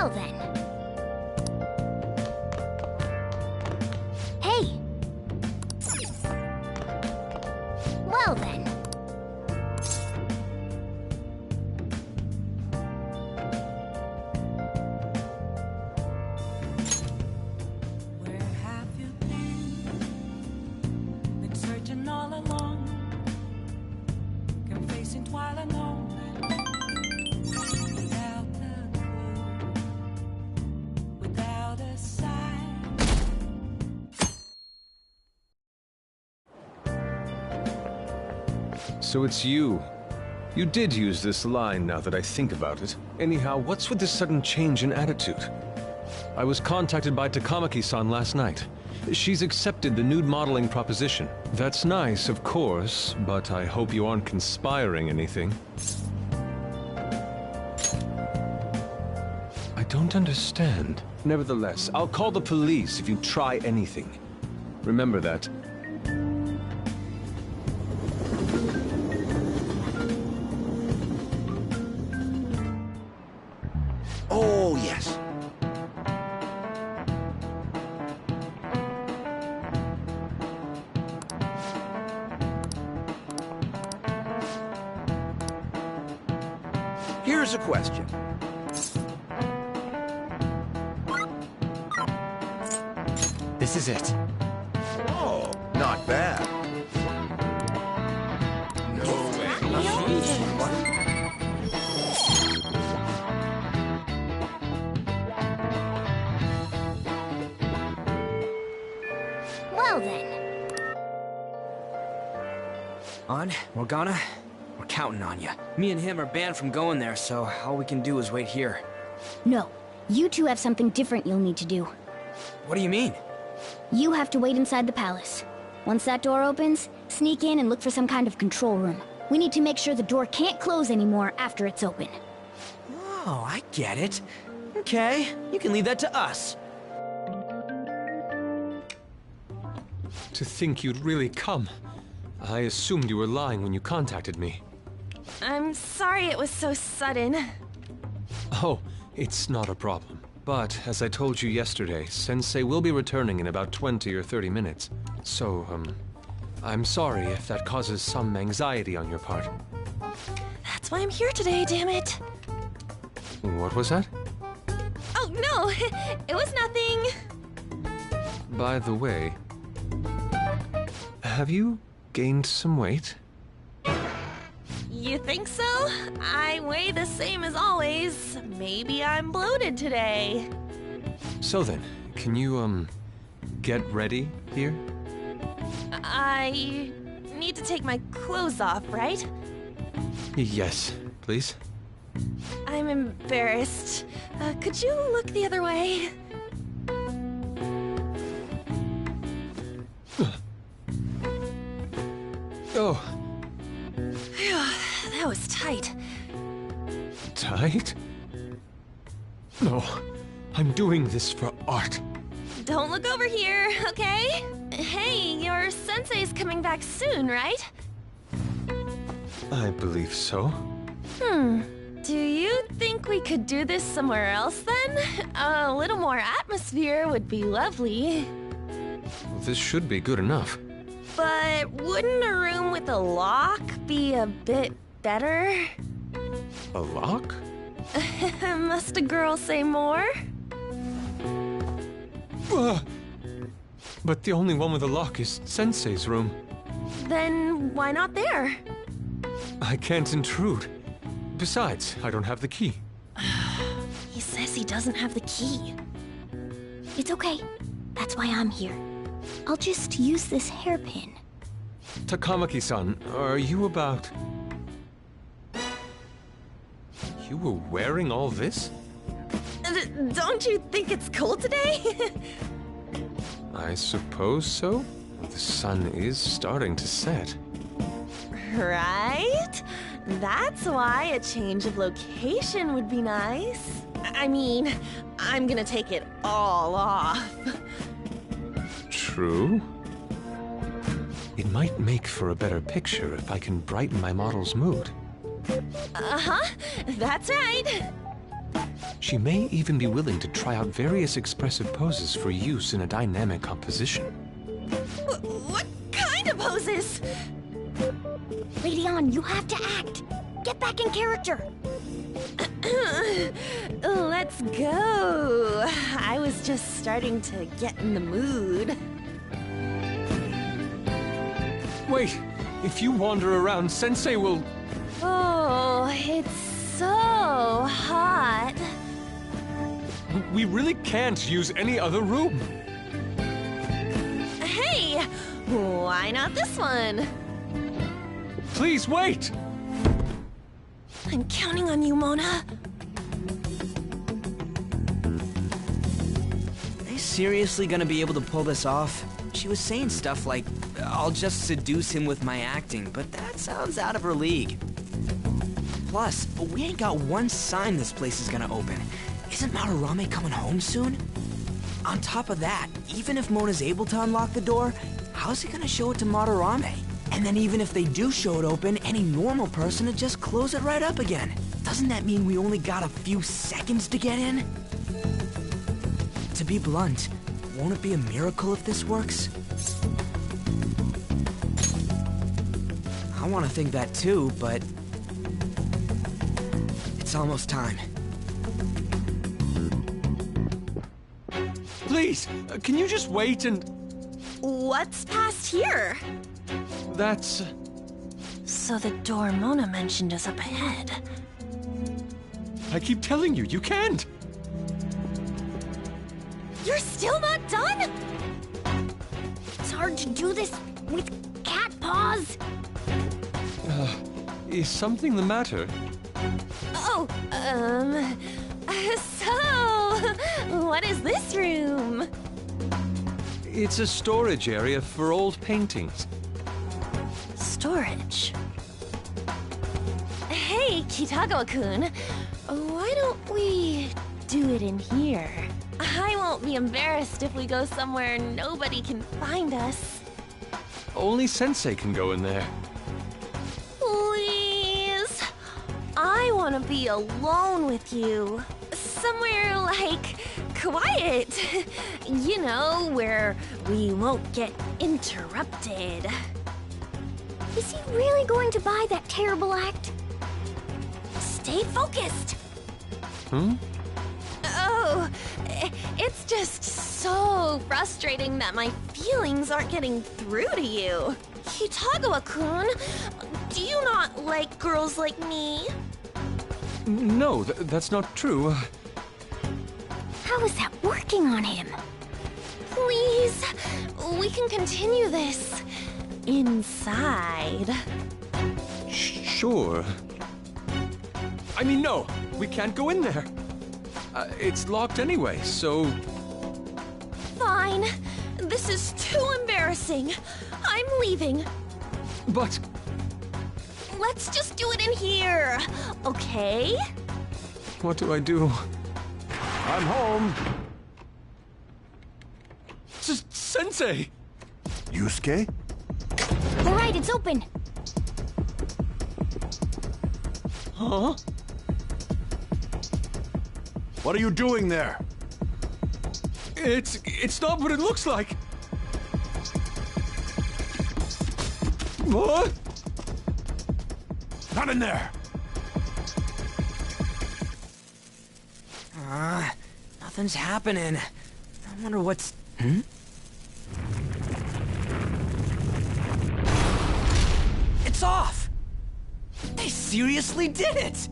Well then. Hey! Well then. Where have you been? Been searching all along, kept facing twilight lonely, without a clue, without a sign. So it's you. You did use this line now that I think about it. Anyhow, what's with this sudden change in attitude? I was contacted by Takamaki-san last night. She's accepted the nude modeling proposition. That's nice, of course, but I hope you aren't conspiring anything. I don't understand. Nevertheless, I'll call the police if you try anything. Remember that. Oh, yes. Here's a question. This is it. Oh, not bad. No way. Well then. On, Morgana, we're counting on you. Me and him are banned from going there, so all we can do is wait here. No. You two have something different you'll need to do. What do you mean? You have to wait inside the palace. Once that door opens, sneak in and look for some kind of control room. We need to make sure the door can't close anymore after it's open. Oh, I get it. Okay, you can leave that to us. To think you'd really come. I assumed you were lying when you contacted me. I'm sorry it was so sudden. Oh, it's not a problem. But, as I told you yesterday, Sensei will be returning in about 20 or 30 minutes. So, I'm sorry if that causes some anxiety on your part. That's why I'm here today, damn it. What was that? Oh, no, it was nothing. By the way, have you gained some weight? You think so? I weigh the same as always. Maybe I'm bloated today. So then, can you, get ready here? I need to take my clothes off, right? Yes, please. I'm embarrassed. Could you look the other way? Oh, Phew, that was tight. tight? No, I'm doing this for art. Don't look over here, okay? Hey, your sensei's coming back soon, right? I believe so. Do you think we could do this somewhere else then? A little more atmosphere would be lovely. This should be good enough. But wouldn't a room with a lock be a bit better? A lock? Must a girl say more? But the only one with a lock is Sensei's room. Then why not there? I can't intrude. Besides, I don't have the key. He says he doesn't have the key. It's okay. That's why I'm here. I'll just use this hairpin. Takamaki-san, are you about... You were wearing all this? Don't you think it's cool today? I suppose so. The sun is starting to set. Right? That's why a change of location would be nice. I mean, I'm gonna take it all off. True. It might make for a better picture if I can brighten my model's mood. Uh-huh, that's right. She may even be willing to try out various expressive poses for use in a dynamic composition. What kind of poses? Lady On, you have to act. Get back in character. Let's go. I was just starting to get in the mood. Wait, if you wander around, Sensei will... Oh, it's so hot. We really can't use any other room. Hey, why not this one? Please wait! I'm counting on you, Mona. Are they seriously gonna be able to pull this off? She was saying stuff like, I'll just seduce him with my acting, but that sounds out of her league. Plus, we ain't got one sign this place is gonna open. Isn't Madarame coming home soon? On top of that, even if Mona's able to unlock the door, how's he gonna show it to Madarame? And then even if they do show it open, any normal person would just close it right up again. Doesn't that mean we only got a few seconds to get in? To be blunt, won't it be a miracle if this works? I want to think that too, but... it's almost time. Please, can you just wait and... What's past here? That's... So the door Mona mentioned is up ahead. I keep telling you, you can't! You're still not done? It's hard to do this with cat paws. Is something the matter? Oh, so, what is this room? It's a storage area for old paintings. Storage. Hey, Kitagawa-kun, why don't we do it in here? I won't be embarrassed if we go somewhere nobody can find us. Only Sensei can go in there. Please. I want to be alone with you. Somewhere like quiet. You know, where we won't get interrupted. Is he really going to buy that terrible act? Stay focused. Hmm? Oh, it's just so frustrating that my feelings aren't getting through to you. Kitagawa-kun, do you not like girls like me? No, that's not true. How is that working on him? Please, we can continue this inside. Sure. I mean, no, we can't go in there. It's locked anyway, so... Fine. This is too embarrassing. I'm leaving. But... Let's just do it in here, okay? what do I do? I'm home. Sensei! Yusuke? All right, it's open. Huh? What are you doing there? It's not what it looks like. What? Not in there. Nothing's happening. I wonder what's... It's off! They seriously did it!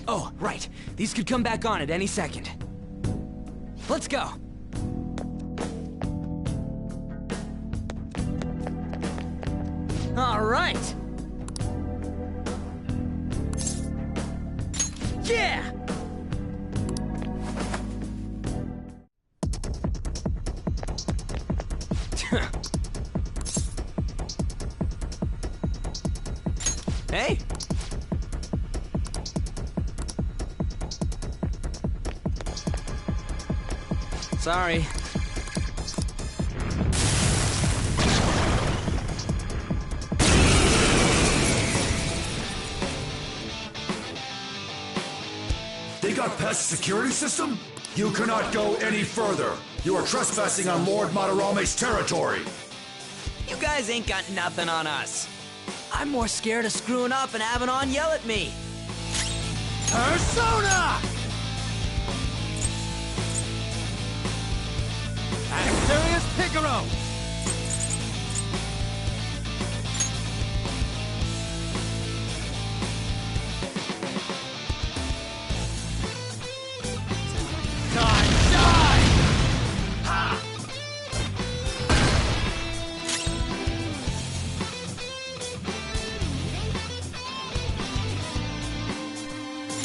Oh, right. These could come back on at any second. Let's go! All right! Yeah! Hey! Sorry. the pest security system? You cannot go any further. You are trespassing on Lord Madarame's territory. You guys ain't got nothing on us. I'm more scared of screwing up and having On yell at me. Persona! Asterius Picaro!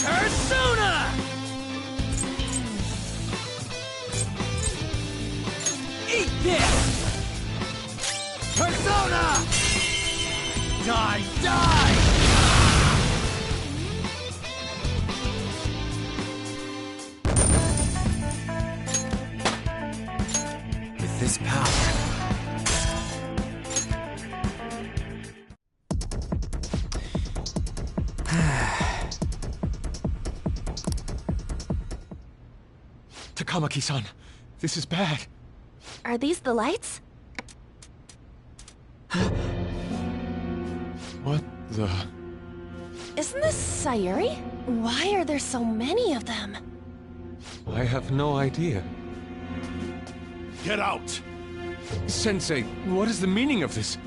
Persona! Eat this! Persona! Die, die! With this power... Takamaki-san, this is bad. Are these the lights? What the... Isn't this Sayuri? Why are there so many of them? I have no idea. Get out! Sensei, what is the meaning of this?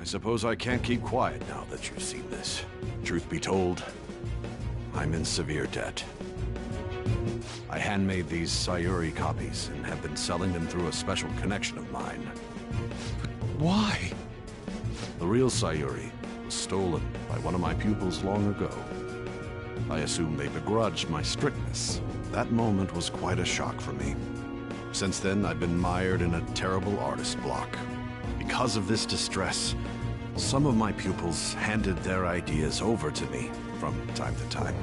I suppose I can't keep quiet now that you've seen this. Truth be told, I'm in severe debt. I handmade these Sayuri copies and have been selling them through a special connection of mine. Why? The real Sayuri was stolen by one of my pupils long ago. I assume they begrudged my strictness. That moment was quite a shock for me. Since then, I've been mired in a terrible artist block. Because of this distress, some of my pupils handed their ideas over to me from time to time.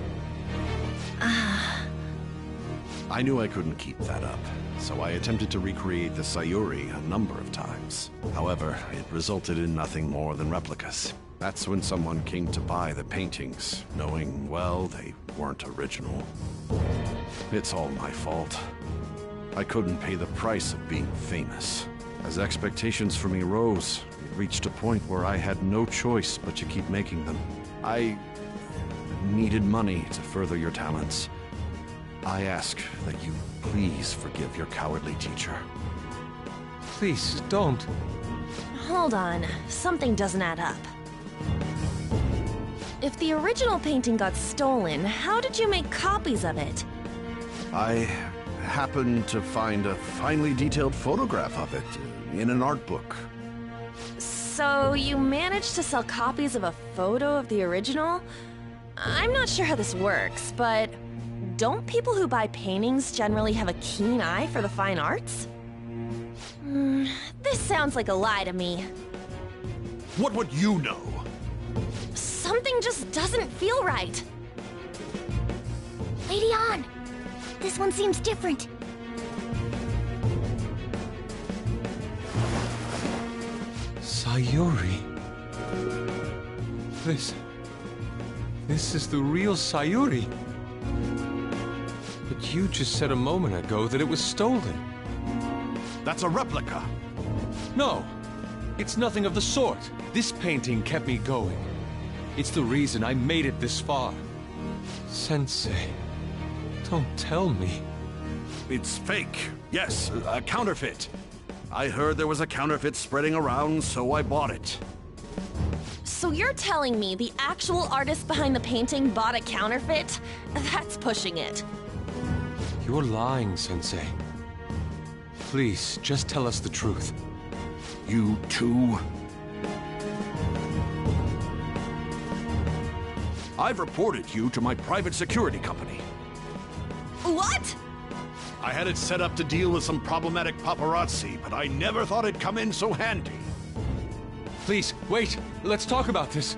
I knew I couldn't keep that up, so I attempted to recreate the Sayuri a number of times. However, it resulted in nothing more than replicas. That's when someone came to buy the paintings, knowing, well, they weren't original. It's all my fault. I couldn't pay the price of being famous. As expectations for me rose, it reached a point where I had no choice but to keep making them. I needed money to further your talents. I ask that you please forgive your cowardly teacher. Please, don't. Hold on. Something doesn't add up. If the original painting got stolen, how did you make copies of it? I happened to find a finely detailed photograph of it in an art book. So you managed to sell copies of a photo of the original? I'm not sure how this works, but don't people who buy paintings generally have a keen eye for the fine arts? This sounds like a lie to me. What would you know? Something just doesn't feel right. Lady On! This one seems different. Sayuri. This is the real Sayuri. But you just said a moment ago that it was stolen. That's a replica. No, it's nothing of the sort. This painting kept me going. It's the reason I made it this far. Sensei, don't tell me. It's fake. Yes, a counterfeit. I heard there was a counterfeit spreading around, so I bought it. So you're telling me the actual artist behind the painting bought a counterfeit? That's pushing it. You're lying, Sensei. Please, just tell us the truth. You too? I've reported you to my private security company. What? I had it set up to deal with some problematic paparazzi, but I never thought it'd come in so handy. Please, wait. Let's talk about this.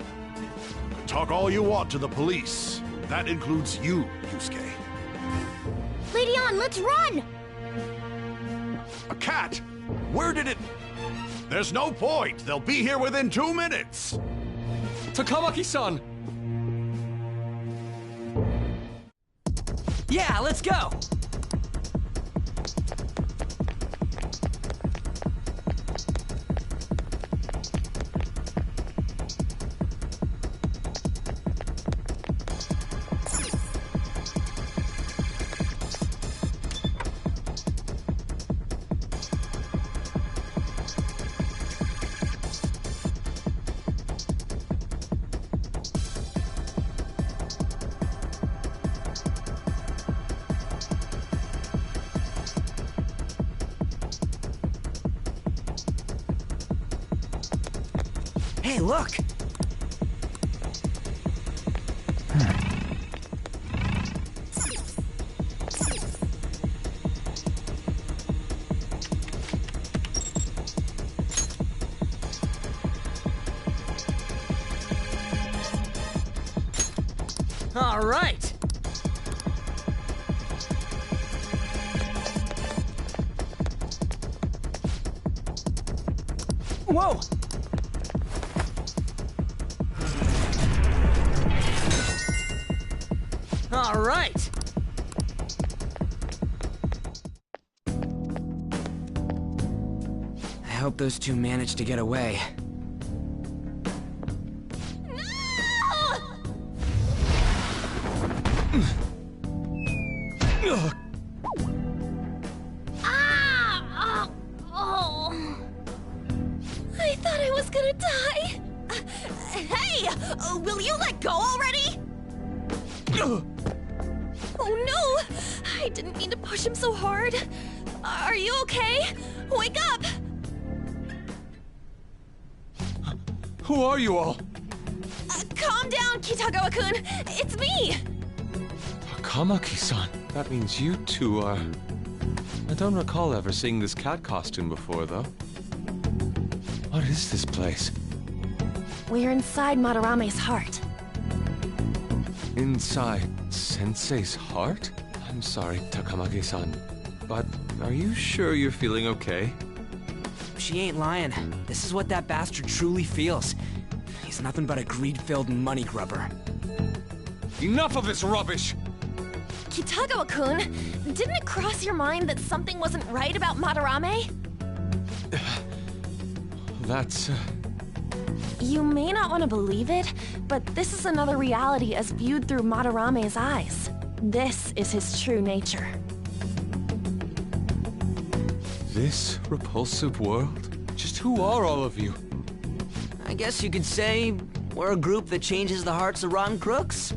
Talk all you want to the police. That includes you, Yusuke. Lady On, let's run! A cat? Where did it... There's no point. They'll be here within 2 minutes. Takamaki-san! Yeah, let's go! Hey, look! All right! Whoa! All right! I hope those two managed to get away. Ah! Oh. I thought I was gonna die. Hey! Will you let go already? Oh no! I didn't mean to push him so hard. Are you okay? Wake up! Who are you all? Calm down, Kitagawa-kun. It's me! Kamaki-san. That means you two are... I don't recall ever seeing this cat costume before, though. What is this place? We're inside Madarame's heart. Inside Sensei's heart? I'm sorry, Takamaki-san, but are you sure you're feeling okay? She ain't lying. This is what that bastard truly feels. He's nothing but a greed-filled money grubber. Enough of this rubbish! Kitagawa-kun, didn't it cross your mind that something wasn't right about Madarame? That's... You may not want to believe it, but this is another reality as viewed through Madarame's eyes. This is his true nature. This repulsive world? Just who are all of you? I guess you could say we're a group that changes the hearts of rotten crooks.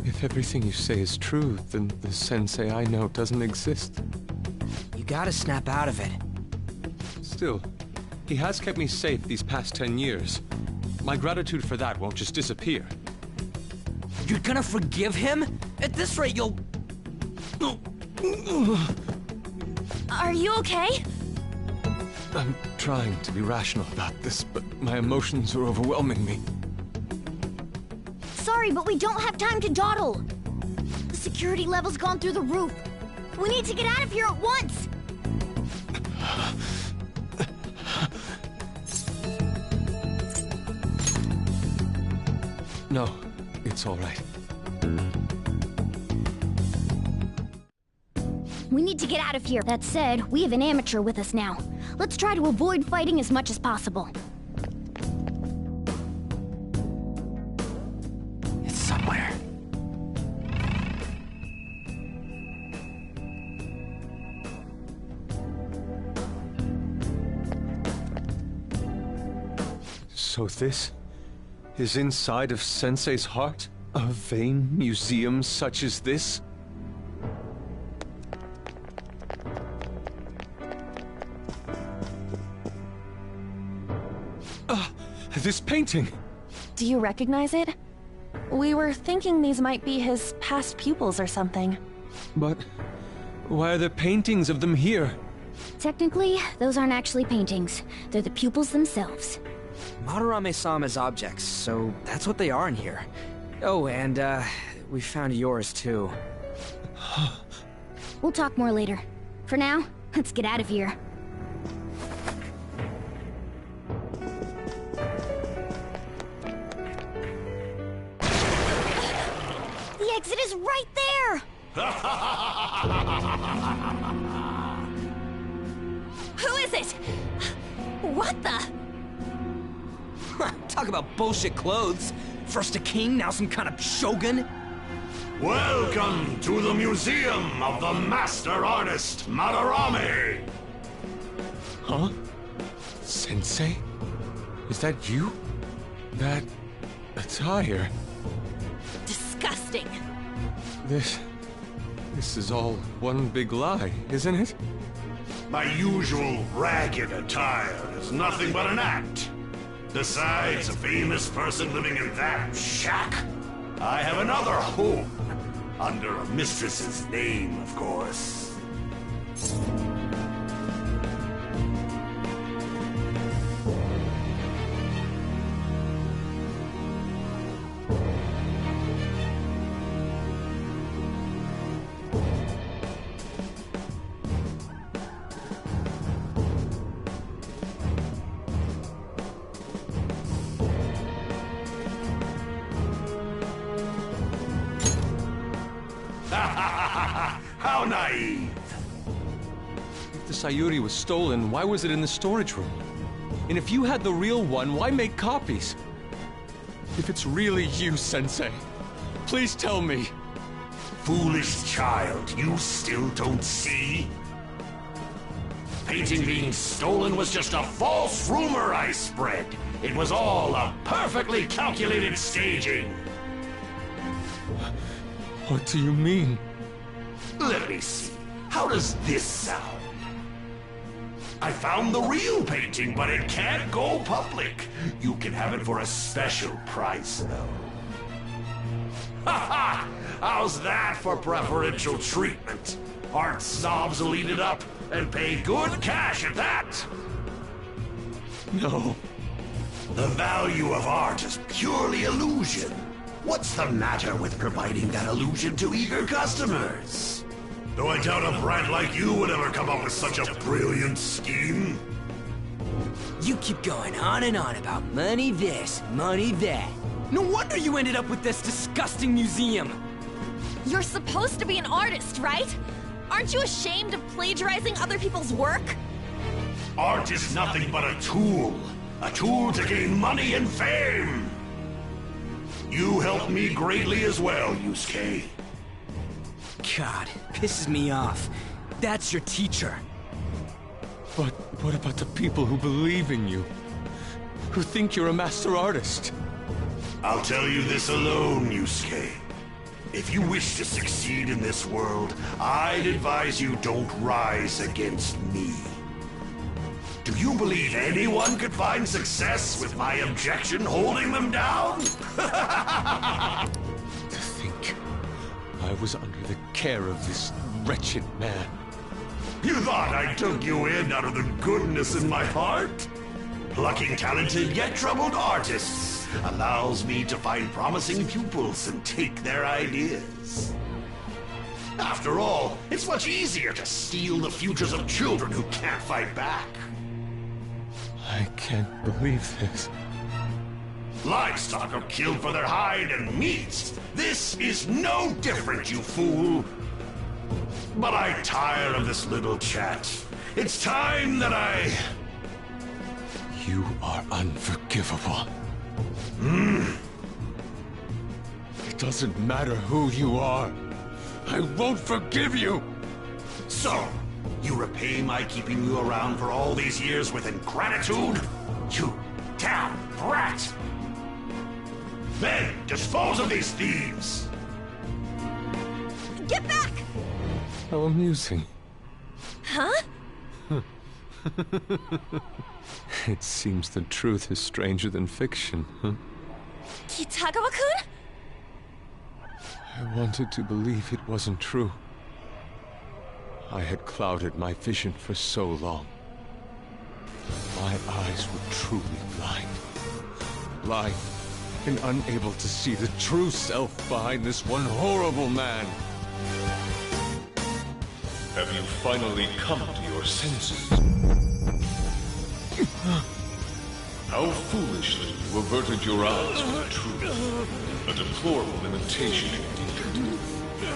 If everything you say is true, then the sensei I know doesn't exist. You gotta snap out of it. Still, he has kept me safe these past 10 years. My gratitude for that won't just disappear. You're gonna forgive him? At this rate, you'll... Are you okay? I'm trying to be rational about this, but my emotions are overwhelming me. Sorry, but we don't have time to dawdle. The security level's gone through the roof. We need to get out of here at once. No, it's all right. We need to get out of here. That said, we have an amateur with us now. Let's try to avoid fighting as much as possible. It's somewhere. So this is inside of Sensei's heart? A vain museum such as this? This painting! Do you recognize it? We were thinking these might be his past pupils or something. But why are there paintings of them here? Technically, those aren't actually paintings. They're the pupils themselves. Madarame-sama's objects, so that's what they are in here. Oh, and, we found yours, too. We'll talk more later. For now, let's get out of here. The exit is right there! Who is it? What the? Talk about bullshit clothes. First a king, now some kind of shogun. Welcome to the Museum of the Master Artist Madarame! Huh? Sensei? Is that you? That attire? Disgusting. This is all one big lie, isn't it? My usual ragged attire is nothing but an act. Besides a famous person living in that shack, I have another home. Under a mistress's name, of course. How naive! If the Sayuri was stolen, why was it in the storage room? And if you had the real one, why make copies? If it's really you, Sensei, please tell me. Foolish child, you still don't see? Painting being stolen was just a false rumor I spread. It was all a perfectly calculated staging. What do you mean? Let me see. How does this sound? I found the real painting, but it can't go public. You can have it for a special price, though. Ha ha! How's that for preferential treatment? Art snobs will eat it up and pay good cash at that. No. The value of art is purely illusion. What's the matter with providing that illusion to eager customers? Though I doubt a brat like you would ever come up with such a brilliant scheme. You keep going on and on about money this, money that. No wonder you ended up with this disgusting museum. You're supposed to be an artist, right? Aren't you ashamed of plagiarizing other people's work? Art is nothing but a tool. A tool to gain money and fame. You helped me greatly as well, Yusuke. God, pisses me off. That's your teacher. But what about the people who believe in you? Who think you're a master artist? I'll tell you this alone, Yusuke. If you wish to succeed in this world, I'd advise you don't rise against me. Do you believe anyone could find success with my objection holding them down? To think I was under the care of this wretched man. You thought I took you in out of the goodness in my heart? Plucking talented yet troubled artists allows me to find promising pupils and take their ideas. After all, it's much easier to steal the futures of children who can't fight back. I can't believe this. Livestock are killed for their hide and meat. This is no different, you fool. But I tire of this little chat. It's time that I... You are unforgivable. It doesn't matter who you are. I won't forgive you! So, you repay my keeping you around for all these years with ingratitude? You damn brat! Then, dispose of these thieves! Get back! How amusing. Huh? It seems the truth is stranger than fiction, huh? Kitagawa-kun? I wanted to believe it wasn't true. I had clouded my vision for so long. My eyes were truly blind. Blind and unable to see the true self behind this one horrible man. Have you finally come to your senses? How foolishly you averted your eyes from the truth. A deplorable imitation indeed.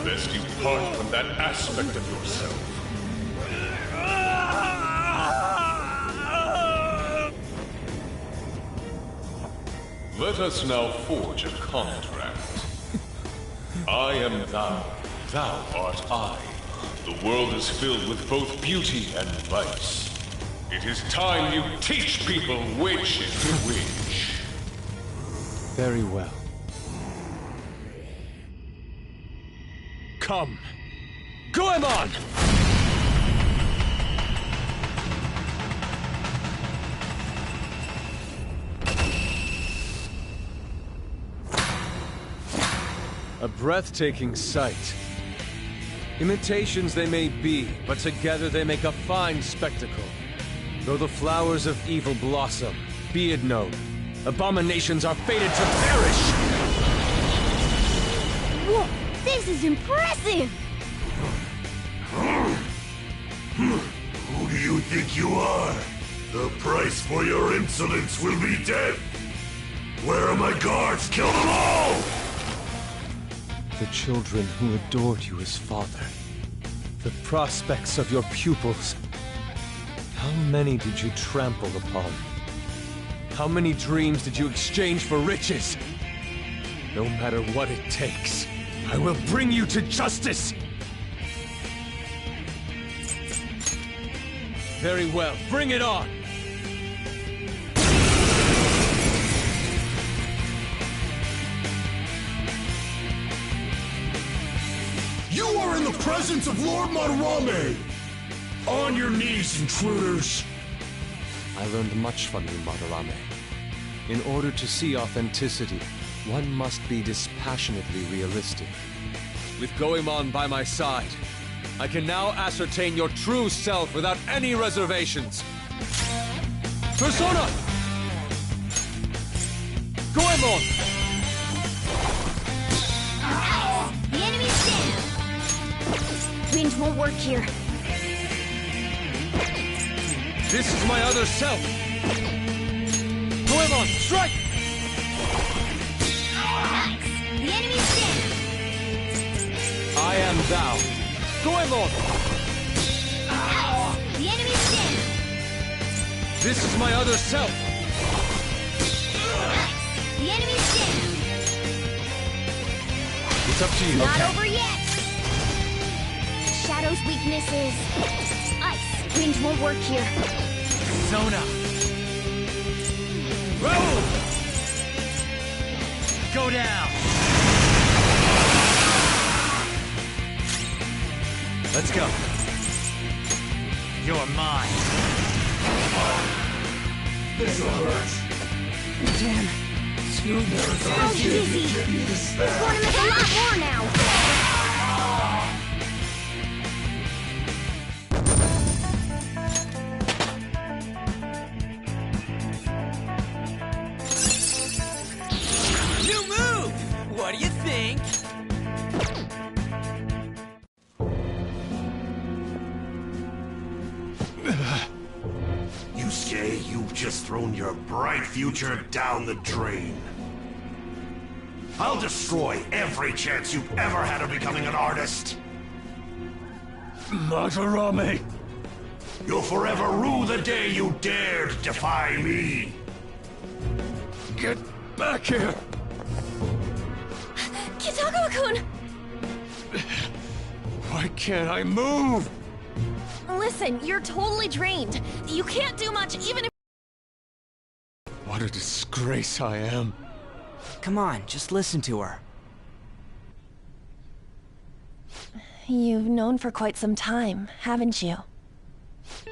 lest you part from that aspect of yourself. Let us now forge a contract. I am thou, thou art I. The world is filled with both beauty and vice. It is time you teach people which is which. Very well. Come! Goemon! A breathtaking sight. Imitations they may be, but together they make a fine spectacle. Though the flowers of evil blossom, be it known, abominations are fated to perish! Whoa, this is impressive! Who do you think you are? The price for your insolence will be death! Where are my guards? Kill them all! The children who adored you as father. The prospects of your pupils. How many did you trample upon? How many dreams did you exchange for riches? No matter what it takes, I will bring you to justice! Very well, bring it on! You are in the presence of Lord Madarame! On your knees, intruders! I learned much from you, Madarame. In order to see authenticity, one must be dispassionately realistic. With Goemon by my side, I can now ascertain your true self without any reservations. Persona! Goemon! The enemy's down! Wind won't work here. This is my other self! Goemon, strike! Nice! The enemy's down! I am thou. Goemon! Nice! The enemy's down! This is my other self! Nice! The enemy's down! It's up to you. Not Okay. over yet! Shadow's weakness is... ice. Wind won't work here. Zona. Roll! Go down. Let's go. You're mine. This'll hurt. Damn. Oh, easy! He's going to make a lot more now! New move! What do you think? Yusuke, you've just thrown your bright future down the drain. I'll destroy every chance you've ever had of becoming an artist. Madarame! You'll forever rue the day you dared defy me. Get back here! Kitagawa-kun! Why can't I move? Listen, you're totally drained. You can't do much even if... What a disgrace I am. Come on, just listen to her. You've known for quite some time, haven't you?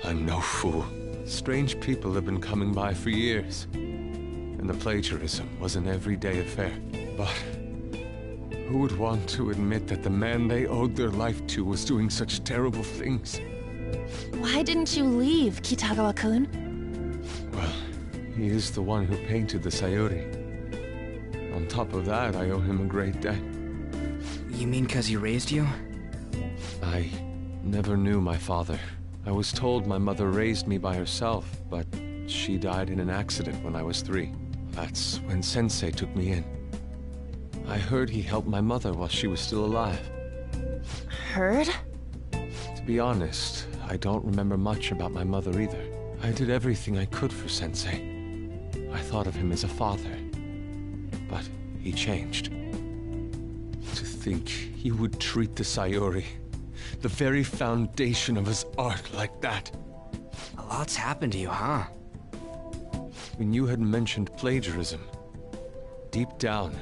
I'm no fool. Strange people have been coming by for years. And the plagiarism was an everyday affair. But who would want to admit that the man they owed their life to was doing such terrible things? Why didn't you leave, Kitagawa-kun? Well, he is the one who painted the Sayuri. On top of that, I owe him a great debt. You mean 'cause he raised you? I never knew my father. I was told my mother raised me by herself, but she died in an accident when I was 3. That's when Sensei took me in. I heard he helped my mother while she was still alive. Heard? To be honest, I don't remember much about my mother either. I did everything I could for Sensei. I thought of him as a father. But he changed. To think he would treat the Sayuri, the very foundation of his art, like that. A lot's happened to you, huh? When you had mentioned plagiarism, deep down,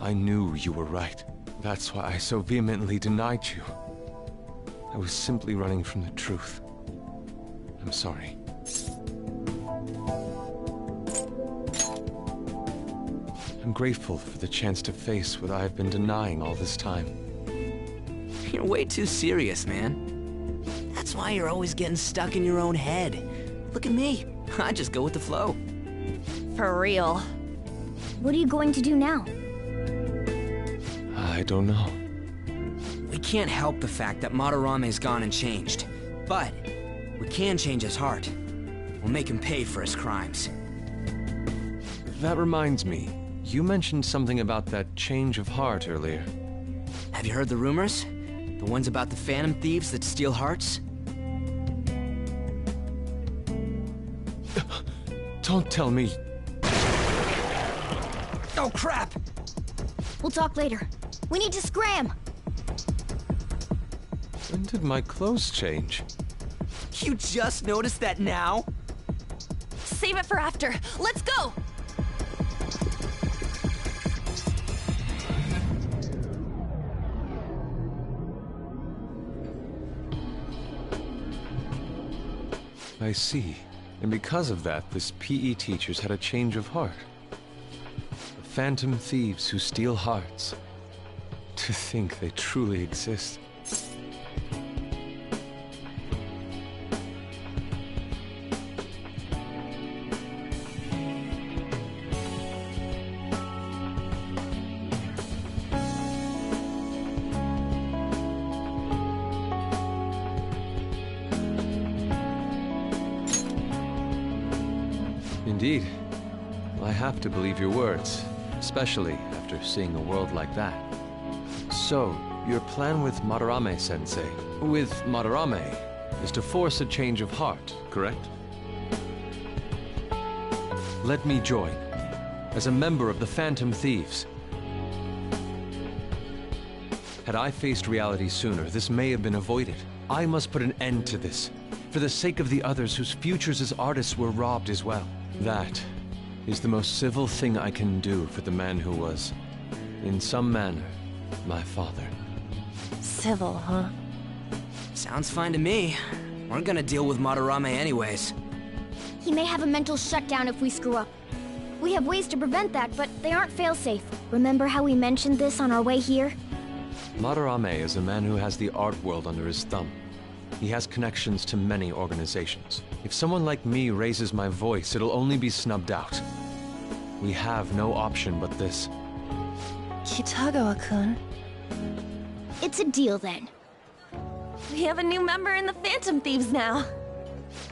I knew you were right. That's why I so vehemently denied you. I was simply running from the truth. I'm sorry. I'm grateful for the chance to face what I've been denying all this time. You're way too serious, man. That's why you're always getting stuck in your own head. Look at me. I just go with the flow. For real. What are you going to do now? I don't know. We can't help the fact that Madarame's gone and changed. But we can change his heart. We'll make him pay for his crimes. That reminds me. You mentioned something about that change of heart earlier. Have you heard the rumors? The ones about the phantom thieves that steal hearts? Don't tell me. Oh, crap! We'll talk later. We need to scram! When did my clothes change? You just noticed that now? Save it for after. Let's go! I see. And because of that, this PE teacher's had a change of heart. The phantom thieves who steal hearts. To think they truly exist. Indeed. I have to believe your words, especially after seeing a world like that. So, your plan with Madarame-sensei, with Madarame, is to force a change of heart, correct? Let me join, as a member of the Phantom Thieves. Had I faced reality sooner, this may have been avoided. I must put an end to this, for the sake of the others whose futures as artists were robbed as well. That is the most civil thing I can do for the man who was, in some manner, my father. Civil, huh? Sounds fine to me. We're gonna deal with Madarame anyways. He may have a mental shutdown if we screw up. We have ways to prevent that, but they aren't fail-safe. Remember how we mentioned this on our way here? Madarame is a man who has the art world under his thumb. He has connections to many organizations. If someone like me raises my voice, it'll only be snubbed out. We have no option but this. Kitagawa-kun. It's a deal then. We have a new member in the Phantom Thieves now.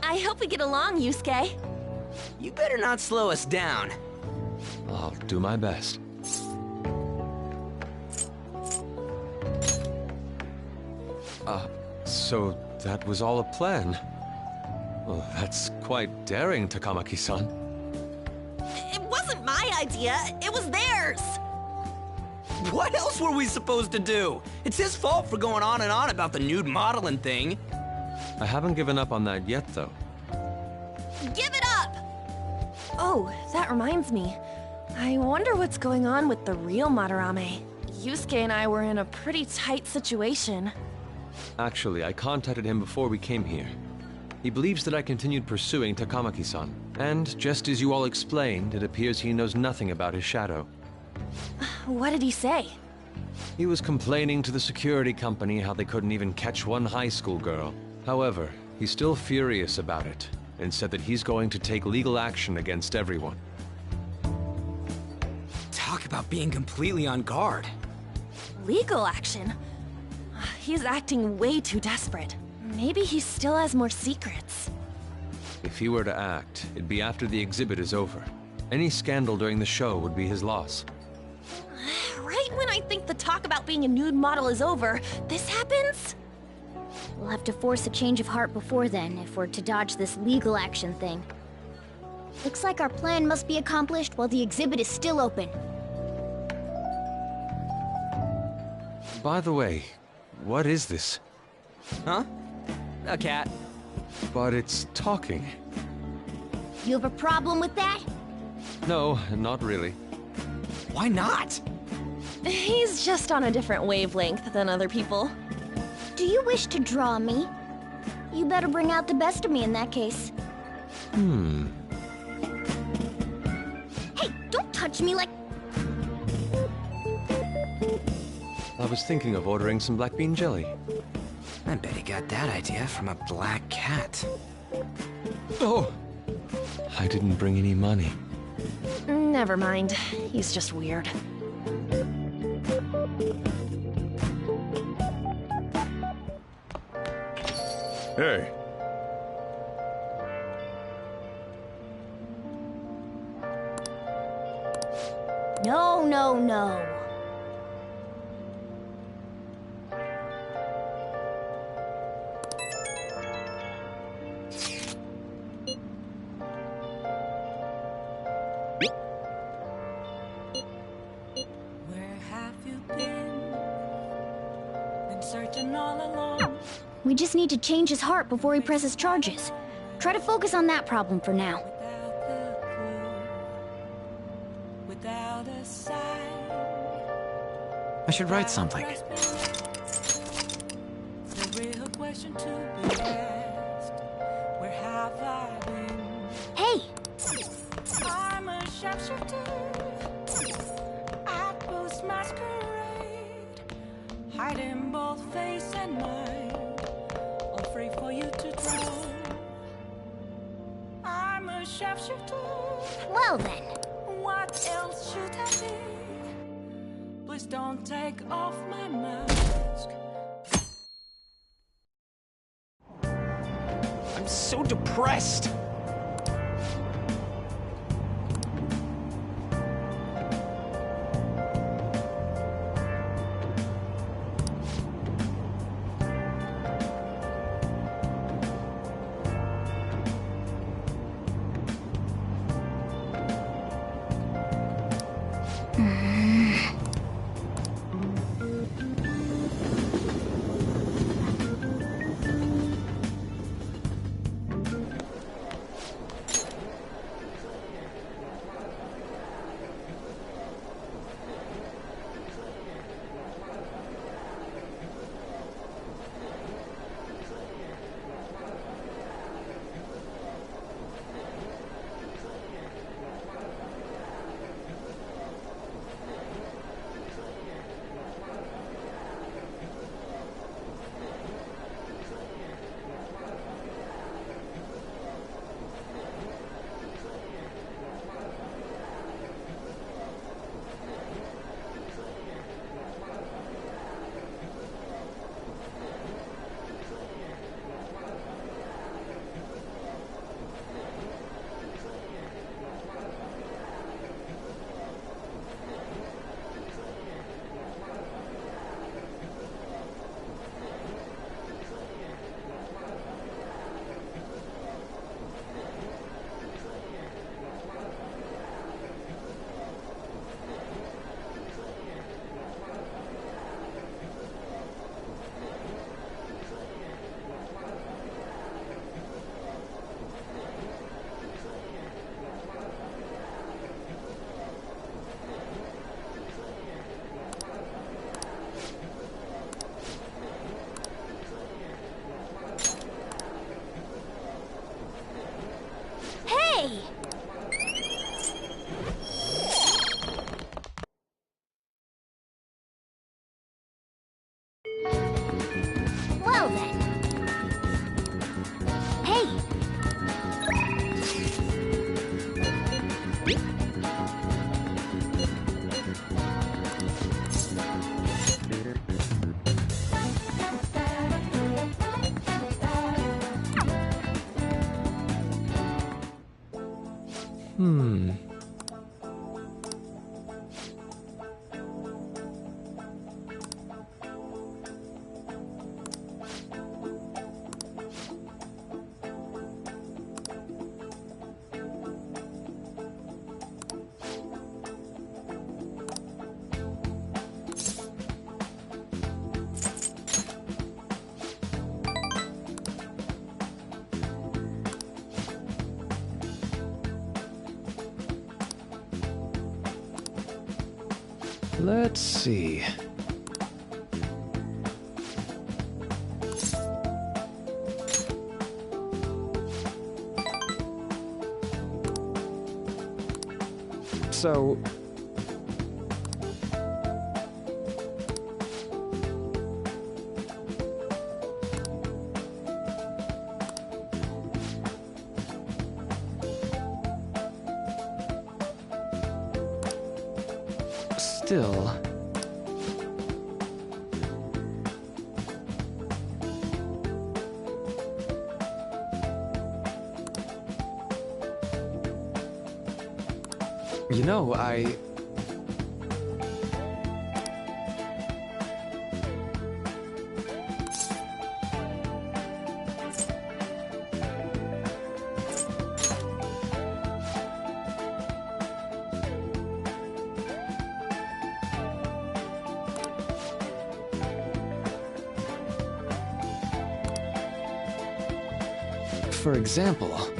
I hope we get along, Yusuke. You better not slow us down. I'll do my best. So that was all a plan. Well, that's quite daring, Takamaki-san. It wasn't my idea, it was theirs! What else were we supposed to do? It's his fault for going on and on about the nude modeling thing. I haven't given up on that yet, though. Give it up! Oh, that reminds me. I wonder what's going on with the real Madarame. Yusuke and I were in a pretty tight situation. Actually, I contacted him before we came here. He believes that I continued pursuing Takamaki-san. And just as you all explained, it appears he knows nothing about his shadow. What did he say? He was complaining to the security company how they couldn't even catch one high school girl. However, he's still furious about it, and said that he's going to take legal action against everyone. Talk about being completely on guard. Legal action? He's acting way too desperate. Maybe he still has more secrets. If he were to act, it'd be after the exhibit is over. Any scandal during the show would be his loss. Right when I think the talk about being a nude model is over, this happens? We'll have to force a change of heart before then, if we're to dodge this legal action thing. Looks like our plan must be accomplished while the exhibit is still open. By the way, what is this? Huh? A cat. But it's talking. You have a problem with that? No, not really. Why not? He's just on a different wavelength than other people. Do you wish to draw me? You better bring out the best of me in that case. Hey, don't touch me like... I was thinking of ordering some black bean jelly. I bet he got that idea from a black cat. Oh! I didn't bring any money. Never mind. He's just weird. Hey. No, no, no. Where have you been? Been searching all along. We just need to change his heart before he presses charges. Try to focus on that problem for now. Without the clue, without a sign. I should write something. The real question to be asked, where have I been? Hey! I'm a sharpshooter at Post Masquerade, hiding both face and mind, all free for you to draw. I'm a sharpshooter. Well then. What else should I be? Please don't take off my mask. I'm so depressed. Hey! Well then. Hey! Let's see. So... Still... You know, For example...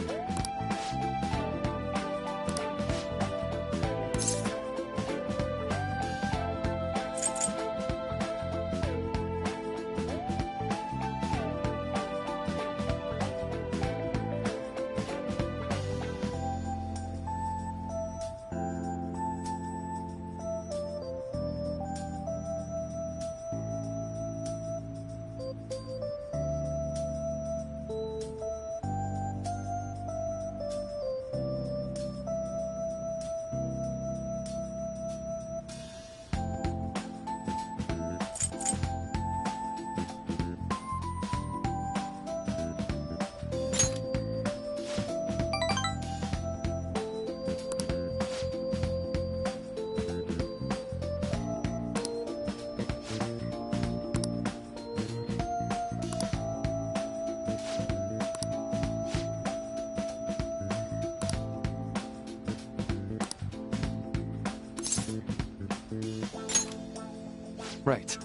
Right.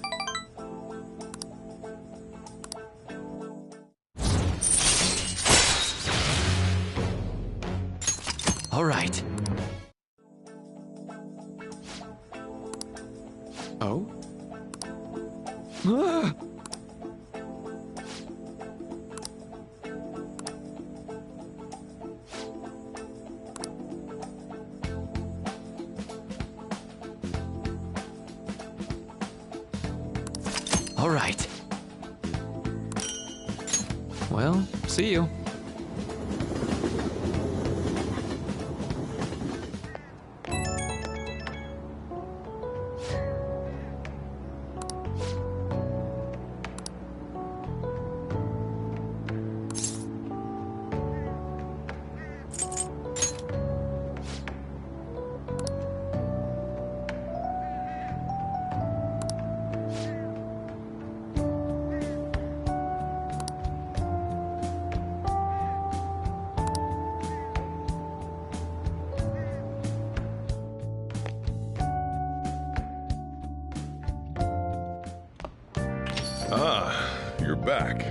All right. Oh? Ah! All right. Well, see you. Ah, you're back.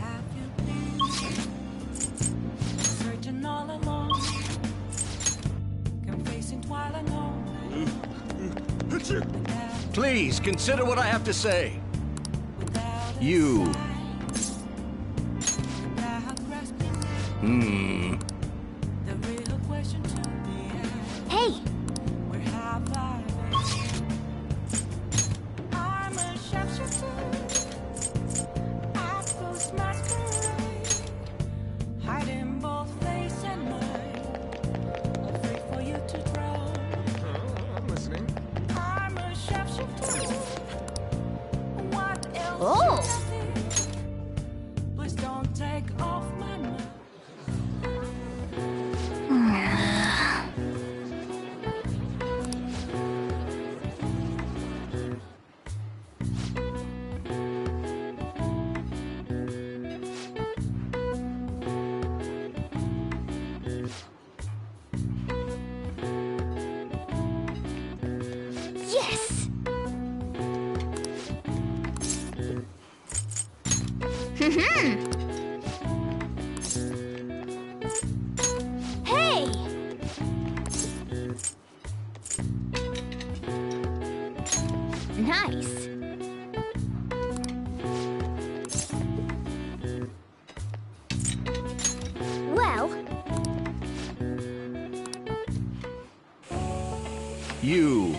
Have you been searching all along, confessing while alone? Please, consider what I have to say. Without a You. sign, without grasping the real question to be asked. Hey! Where have I been? I'm a sharpshooter at ghost masquerade, hiding both face and mind, afraid for you to drown. I'm listening. I'm a sharpshooter. What else? Oh. should I think? Please don't take off my mind. Hey! Nice. Well, You.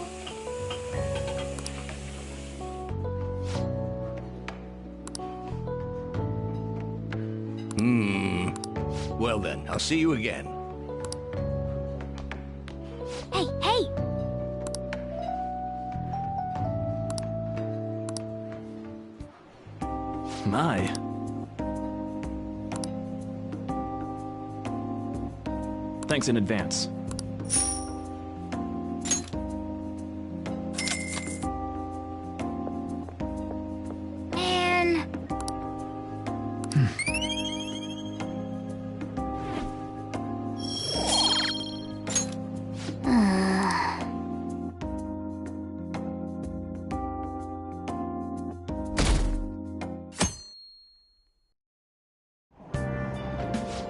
Well then, I'll see you again. hey, hey! My. Thanks in advance. Man.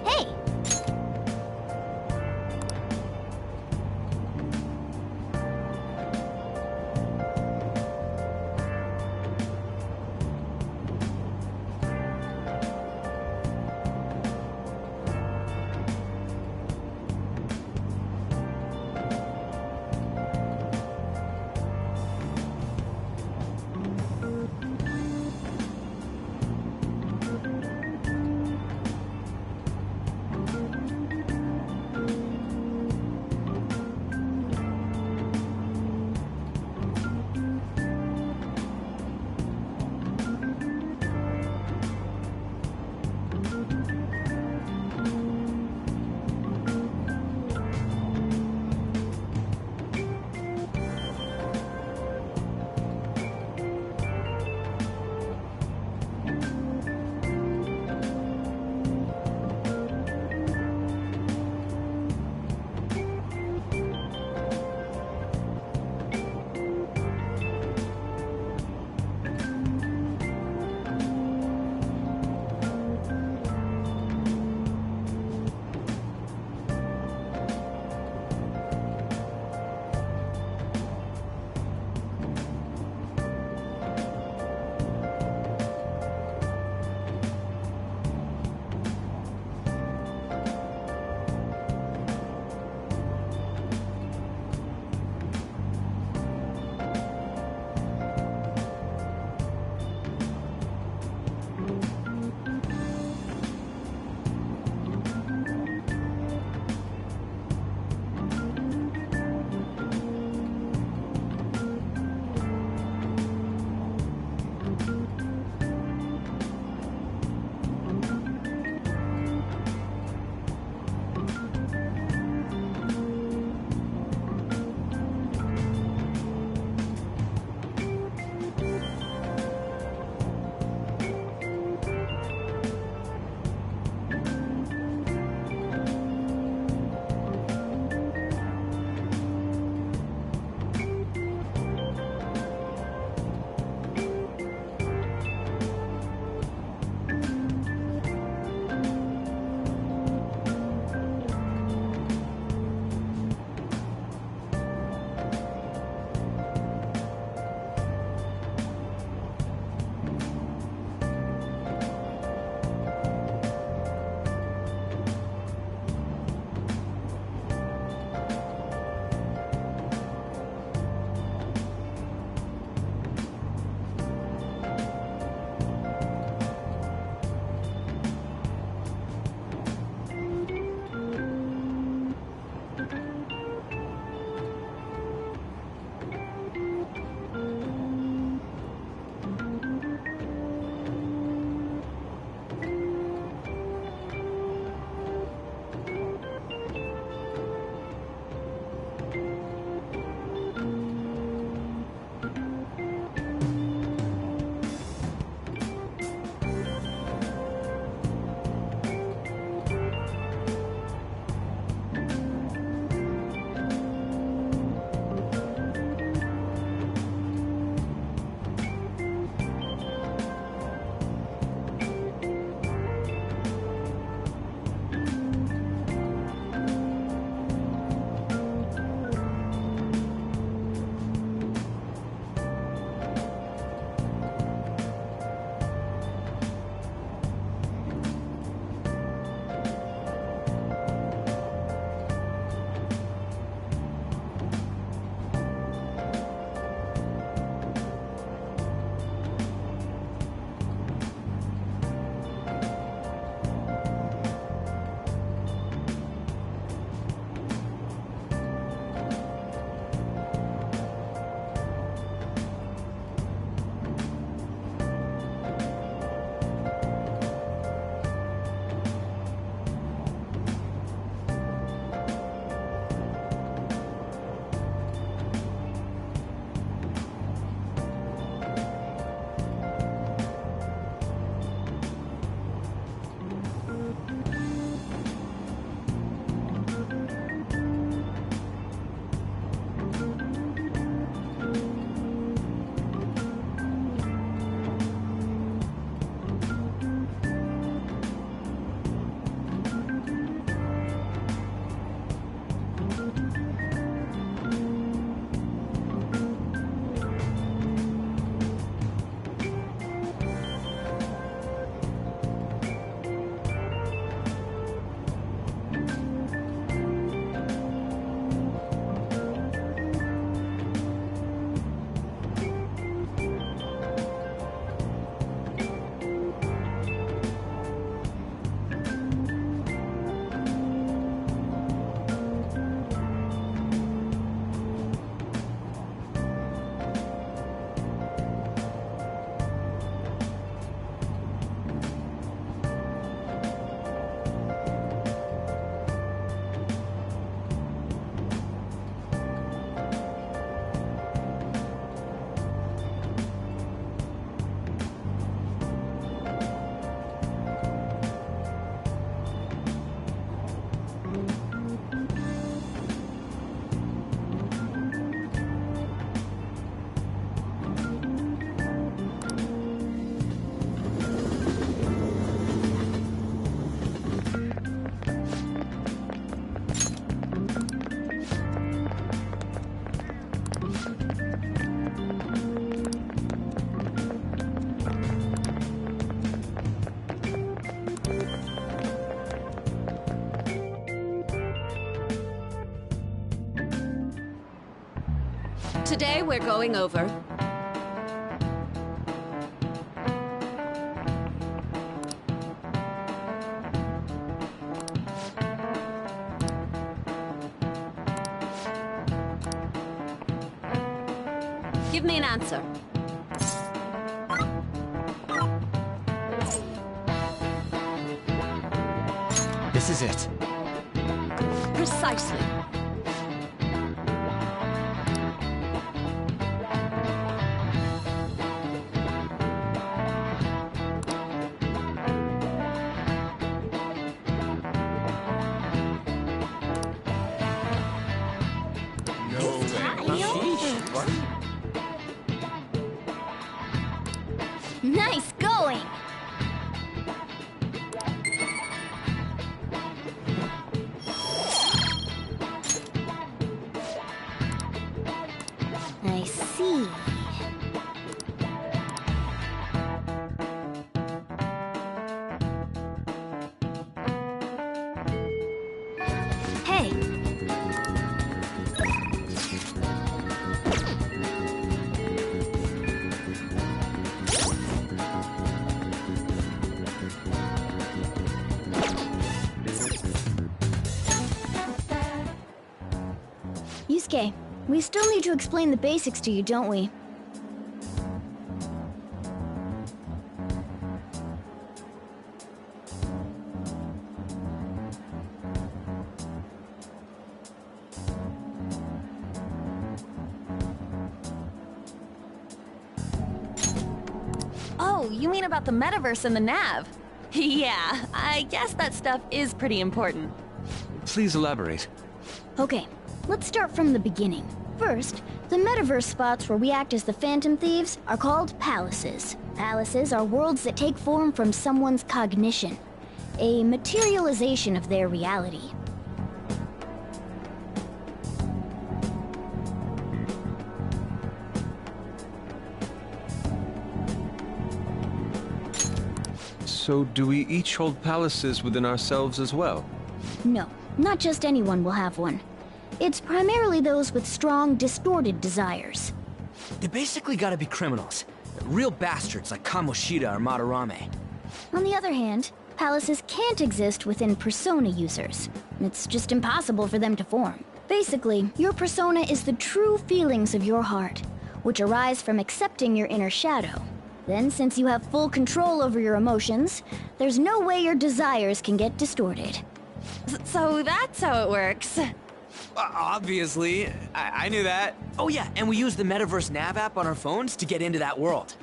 Hey! Today we're going over Give me an answer. This is it. Precisely. Nice going! I see. Hey! Yusuke, we still need to explain the basics to you, don't we? Oh, you mean about the metaverse and the nav? Yeah, I guess that stuff is pretty important. Please elaborate. Okay, let's start from the beginning. First, the metaverse spots where we act as the Phantom Thieves are called palaces. Palaces are worlds that take form from someone's cognition, a materialization of their reality. So do we each hold palaces within ourselves as well? No, not just anyone will have one. It's primarily those with strong, distorted desires. They basically gotta be criminals. Real bastards like Kamoshida or Madarame. On the other hand, palaces can't exist within persona users. It's just impossible for them to form. Basically, your persona is the true feelings of your heart, which arise from accepting your inner shadow. Then, since you have full control over your emotions, there's no way your desires can get distorted. So that's how it works. Obviously. I knew that. Oh yeah, and we use the Metaverse Nav app on our phones to get into that world.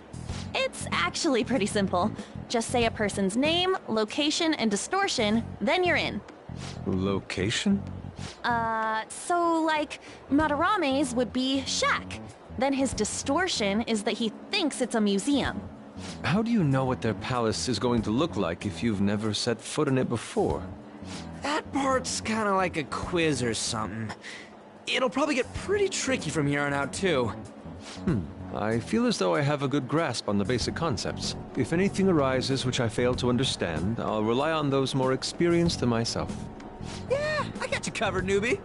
It's actually pretty simple. Just say a person's name, location, and distortion, then you're in. Location? So like, Madarame's would be shack. Then his distortion is that he thinks it's a museum. How do you know what their palace is going to look like if you've never set foot in it before? That part's kinda like a quiz or something. It'll probably get pretty tricky from here on out, too. I feel as though I have a good grasp on the basic concepts. If anything arises which I fail to understand, I'll rely on those more experienced than myself. Yeah, I got you covered, newbie.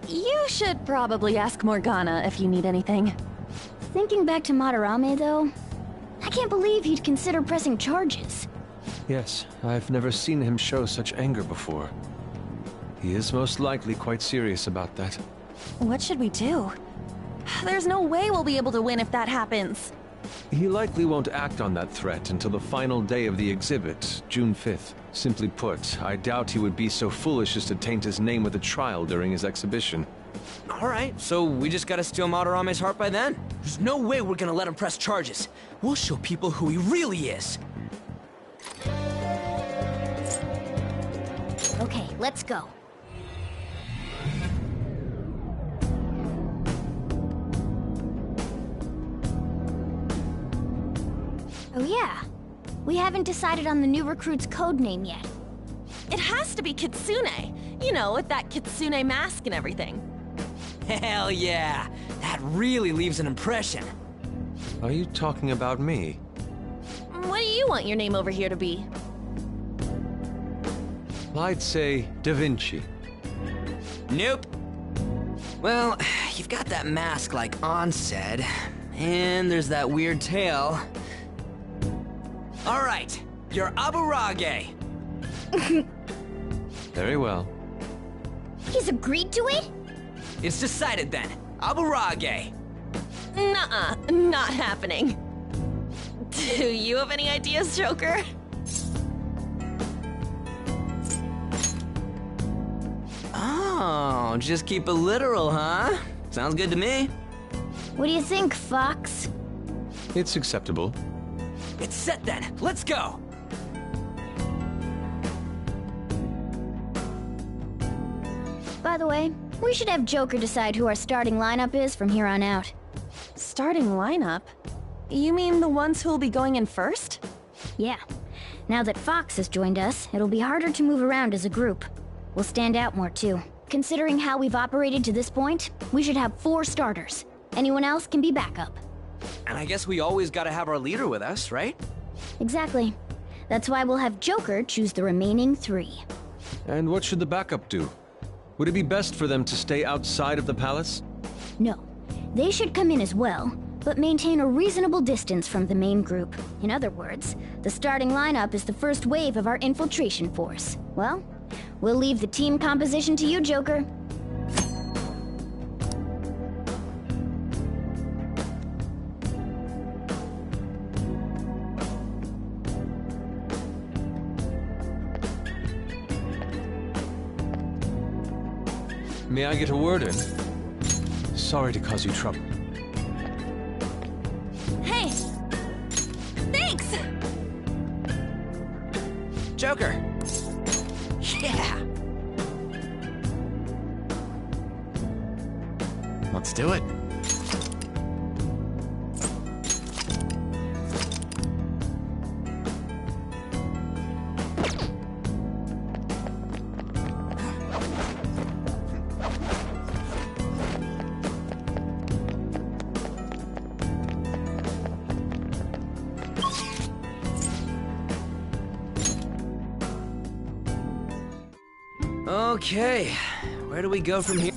You should probably ask Morgana if you need anything. Thinking back to Madarame, though, I can't believe he'd consider pressing charges. Yes, I've never seen him show such anger before. He is most likely quite serious about that. What should we do? There's no way we'll be able to win if that happens. He likely won't act on that threat until the final day of the exhibit, June 5th. Simply put, I doubt he would be so foolish as to taint his name with a trial during his exhibition. Alright, so we just gotta steal Madarame's heart by then? There's no way we're gonna let him press charges. We'll show people who he really is. Okay, let's go. Oh yeah, we haven't decided on the new recruit's code name yet. It has to be Kitsune. You know, with that Kitsune mask and everything. Hell yeah! That really leaves an impression. Are you talking about me? What do you want your name over here to be? I'd say Da Vinci. Nope. Well, you've got that mask like On said, and there's that weird tail. All right, you're Aburage. Very well. He's agreed to it? It's decided then. Aburage. Nuh-uh, not happening. Do you have any ideas, Joker? Oh, just keep it literal, huh? Sounds good to me. What do you think, Fox? It's acceptable. It's set then. Let's go. By the way, we should have Joker decide who our starting lineup is from here on out. Starting lineup? You mean the ones who'll be going in first? Yeah. Now that Fox has joined us, it'll be harder to move around as a group. We'll stand out more too. Considering how we've operated to this point, we should have 4 starters. Anyone else can be backup. And I guess we always gotta have our leader with us, right? Exactly. That's why we'll have Joker choose the remaining 3. And what should the backup do? Would it be best for them to stay outside of the palace? No. They should come in as well, but maintain a reasonable distance from the main group. In other words, the starting lineup is the first wave of our infiltration force. Well, we'll leave the team composition to you, Joker. May I get a word in? Sorry to cause you trouble. Hey! Thanks! Joker. Yeah. Let's do it. Okay, where do we go from here?